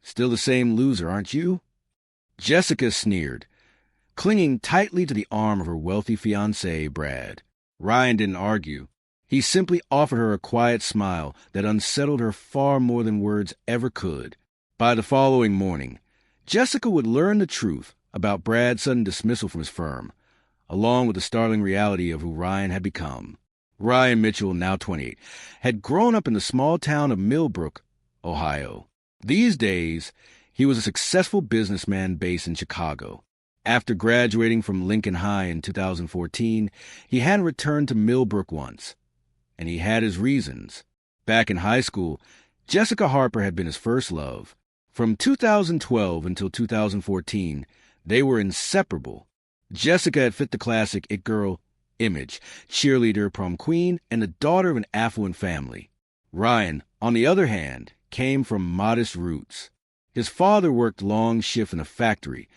Still the same loser, aren't you? Jessica sneered, clinging tightly to the arm of her wealthy fiancé, Brad. Ryan didn't argue. He simply offered her a quiet smile that unsettled her far more than words ever could. By the following morning, Jessica would learn the truth about Brad's sudden dismissal from his firm, along with the startling reality of who Ryan had become. Ryan Mitchell, now 28, had grown up in the small town of Millbrook, Ohio. These days, he was a successful businessman based in Chicago. After graduating from Lincoln High in 2014, he hadn't returned to Millbrook once, and he had his reasons. Back in high school, Jessica Harper had been his first love. From 2012 until 2014, they were inseparable. Jessica had fit the classic it girl image, cheerleader, prom queen, and the daughter of an affluent family. Ryan, on the other hand, came from modest roots. His father worked long shifts in a factory,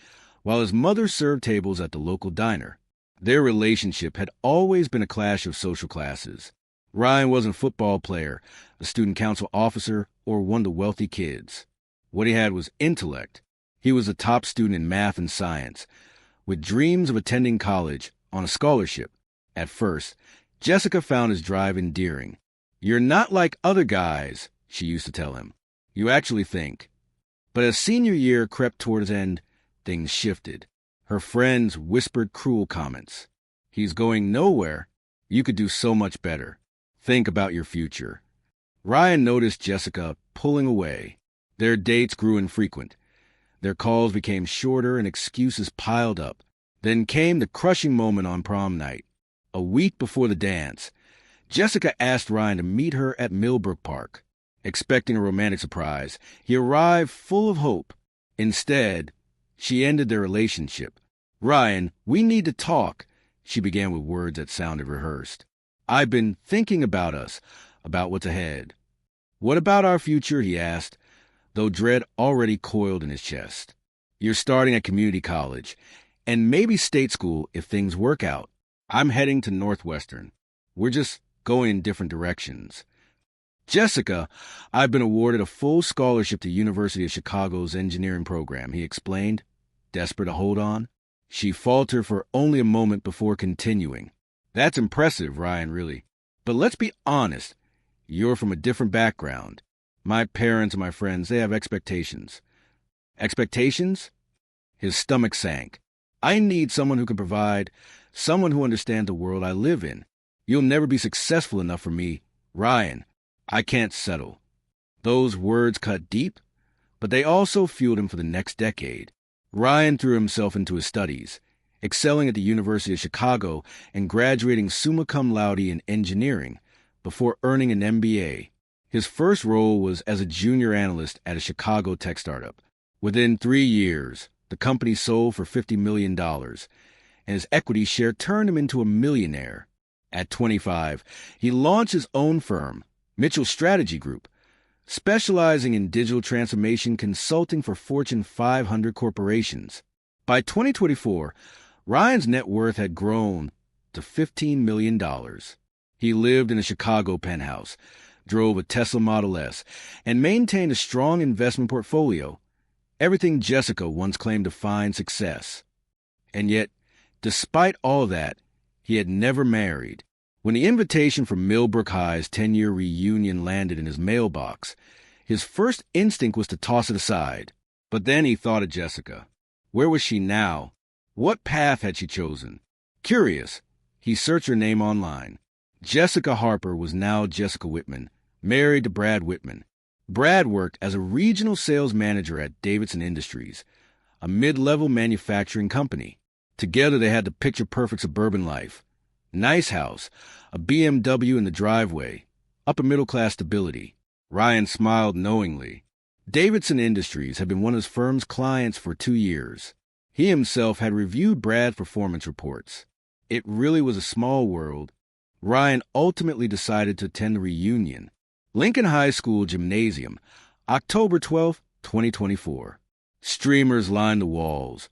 while his mother served tables at the local diner. Their relationship had always been a clash of social classes. Ryan wasn't a football player, a student council officer, or one of the wealthy kids. What he had was intellect. He was a top student in math and science, with dreams of attending college on a scholarship. At first, Jessica found his drive endearing. "You're not like other guys," she used to tell him. "You actually think." But as senior year crept toward its end, things shifted. Her friends whispered cruel comments. "He's going nowhere. You could do so much better. Think about your future." Ryan noticed Jessica pulling away. Their dates grew infrequent. Their calls became shorter and excuses piled up. Then came the crushing moment on prom night. A week before the dance, Jessica asked Ryan to meet her at Millbrook Park. Expecting a romantic surprise, he arrived full of hope. Instead, she ended their relationship. "Ryan, we need to talk," she began with words that sounded rehearsed. "I've been thinking about us, about what's ahead." "What about our future?" he asked, though dread already coiled in his chest. "You're starting at community college, and maybe state school if things work out. I'm heading to Northwestern. We're just going in different directions." "Jessica, I've been awarded a full scholarship to University of Chicago's engineering program," he explained, desperate to hold on. She faltered for only a moment before continuing. "That's impressive, Ryan, really. But let's be honest. You're from a different background. My parents and my friends, they have expectations." "Expectations?" His stomach sank. "I need someone who can provide, someone who understands the world I live in. You'll never be successful enough for me. Ryan, I can't settle." Those words cut deep, but they also fueled him for the next decade. Ryan threw himself into his studies, excelling at the University of Chicago and graduating summa cum laude in engineering before earning an MBA. His first role was as a junior analyst at a Chicago tech startup. Within 3 years, the company sold for $50 million, and his equity share turned him into a millionaire. At 25, he launched his own firm, Mitchell Strategy Group, specializing in digital transformation consulting for Fortune 500 corporations. By 2024, Ryan's net worth had grown to $15 million. He lived in a Chicago penthouse, drove a Tesla Model S, and maintained a strong investment portfolio, everything Jessica once claimed to find success. And yet, despite all that, he had never married. When the invitation from Millbrook High's 10-year reunion landed in his mailbox, his first instinct was to toss it aside. But then he thought of Jessica. Where was she now? What path had she chosen? Curious, he searched her name online. Jessica Harper was now Jessica Whitman, married to Brad Whitman. Brad worked as a regional sales manager at Davidson Industries, a mid-level manufacturing company. Together they had the picture-perfect suburban life. Nice house, a BMW in the driveway, upper-middle-class stability. Ryan smiled knowingly. Davidson Industries had been one of his firm's clients for 2 years. He himself had reviewed Brad's performance reports. It really was a small world. Ryan ultimately decided to attend the reunion. Lincoln High School Gymnasium, October 12, 2024. Streamers lined the walls.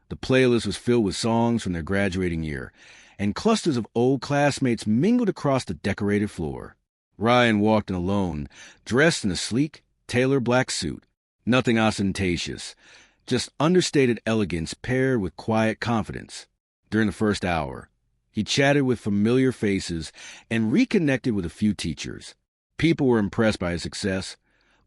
The playlist was filled with songs from their graduating year, and clusters of old classmates mingled across the decorated floor. Ryan walked in alone, dressed in a sleek, tailored black suit. Nothing ostentatious, just understated elegance paired with quiet confidence. During the first hour, he chatted with familiar faces and reconnected with a few teachers. People were impressed by his success,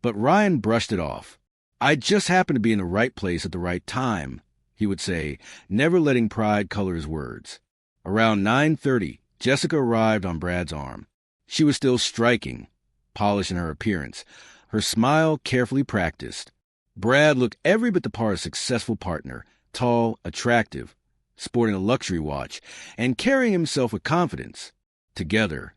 but Ryan brushed it off. "I just happened to be in the right place at the right time," he would say, never letting pride color his words. Around 9:30, Jessica arrived on Brad's arm. She was still striking, polished in her appearance, her smile carefully practiced. Brad looked every bit the part of a successful partner, tall, attractive, sporting a luxury watch, and carrying himself with confidence. Together,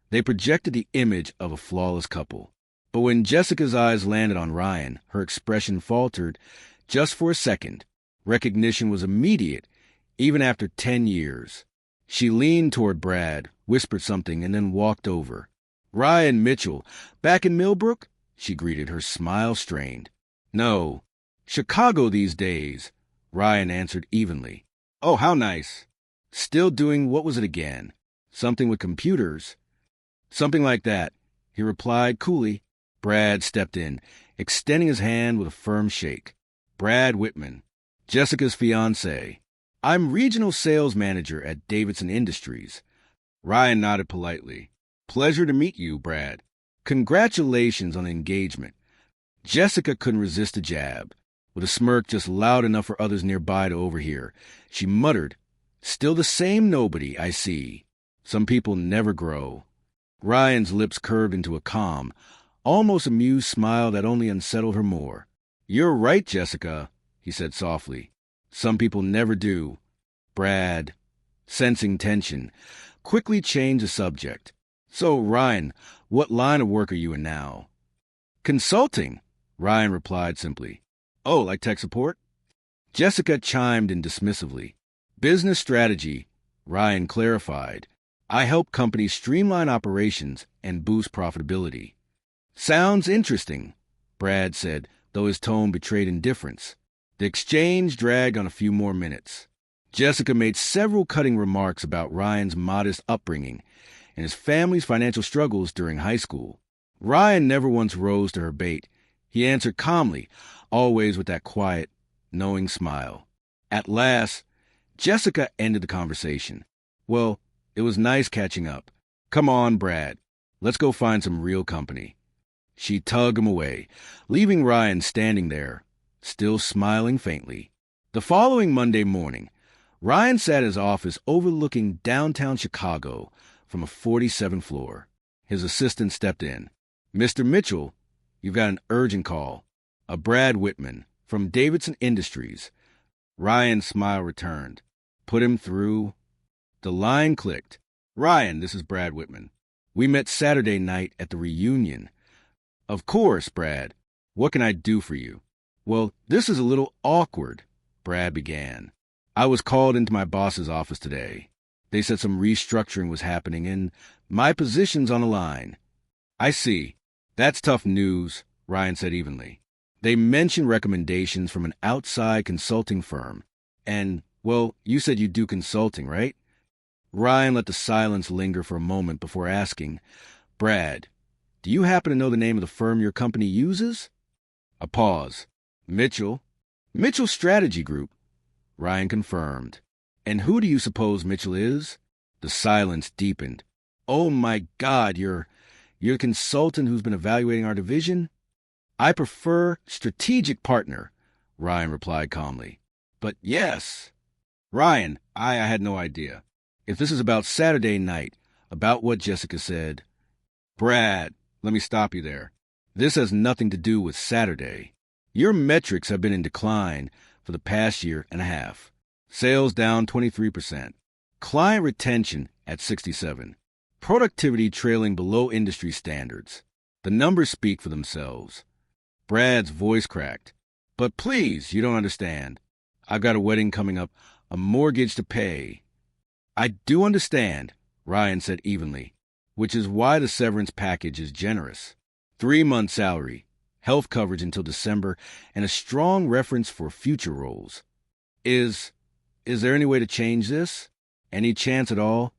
they projected the image of a flawless couple. But when Jessica's eyes landed on Ryan, her expression faltered just for a second. Recognition was immediate, even after 10 years. She leaned toward Brad, whispered something, and then walked over. "Ryan Mitchell, back in Millbrook?" she greeted, her smile strained. "No, Chicago these days," Ryan answered evenly. "Oh, how nice. Still doing what was it again? Something with computers?" "Something like that," he replied coolly. Brad stepped in, extending his hand with a firm shake. "Brad Whitman, Jessica's fiancé. I'm regional sales manager at Davidson Industries." Ryan nodded politely. "Pleasure to meet you, Brad. Congratulations on the engagement." Jessica couldn't resist a jab. With a smirk just loud enough for others nearby to overhear, she muttered, "Still the same nobody, I see. Some people never grow." Ryan's lips curved into a calm, almost amused smile that only unsettled her more. "You're right, Jessica," he said softly. "Some people never do." Brad, sensing tension, quickly changed the subject. "So, Ryan, what line of work are you in now?" "Consulting," Ryan replied simply. "Oh, like tech support?" Jessica chimed in dismissively. "Business strategy," Ryan clarified. "I help companies streamline operations and boost profitability." "Sounds interesting," Brad said, though his tone betrayed indifference. The exchange dragged on a few more minutes. Jessica made several cutting remarks about Ryan's modest upbringing and his family's financial struggles during high school. Ryan never once rose to her bait. He answered calmly, always with that quiet, knowing smile. At last, Jessica ended the conversation. "Well, it was nice catching up. Come on, Brad. Let's go find some real company." She tugged him away, leaving Ryan standing there, still smiling faintly. The following Monday morning, Ryan sat in his office overlooking downtown Chicago from a 47th floor. His assistant stepped in. "Mr. Mitchell, you've got an urgent call. A Brad Whitman from Davidson Industries." Ryan's smile returned. "Put him through." The line clicked. "Ryan, this is Brad Whitman. We met Saturday night at the reunion." "Of course, Brad. What can I do for you?" "Well, this is a little awkward," Brad began. "I was called into my boss's office today. They said some restructuring was happening and my position's on the line." "I see. That's tough news," Ryan said evenly. "They mentioned recommendations from an outside consulting firm. And, well, you said you do consulting, right?" Ryan let the silence linger for a moment before asking, "Brad, do you happen to know the name of the firm your company uses?" A pause. "Mitchell Strategy Group," Ryan confirmed. "And who do you suppose Mitchell is?" The silence deepened. "Oh my God, you're the consultant who's been evaluating our division?" "I prefer strategic partner," Ryan replied calmly. "But yes." "Ryan, I had no idea. If this is about Saturday night, about what Jessica said." "Brad, let me stop you there. This has nothing to do with Saturday. Your metrics have been in decline for the past year and a half. Sales down 23%. Client retention at 67. Productivity trailing below industry standards. The numbers speak for themselves." Brad's voice cracked. "But please, you don't understand. I've got a wedding coming up, a mortgage to pay." "I do understand," Ryan said evenly, "which is why the severance package is generous. 3-month salary, health coverage until December, and a strong reference for future roles. Is there any way to change this? Any chance at all?"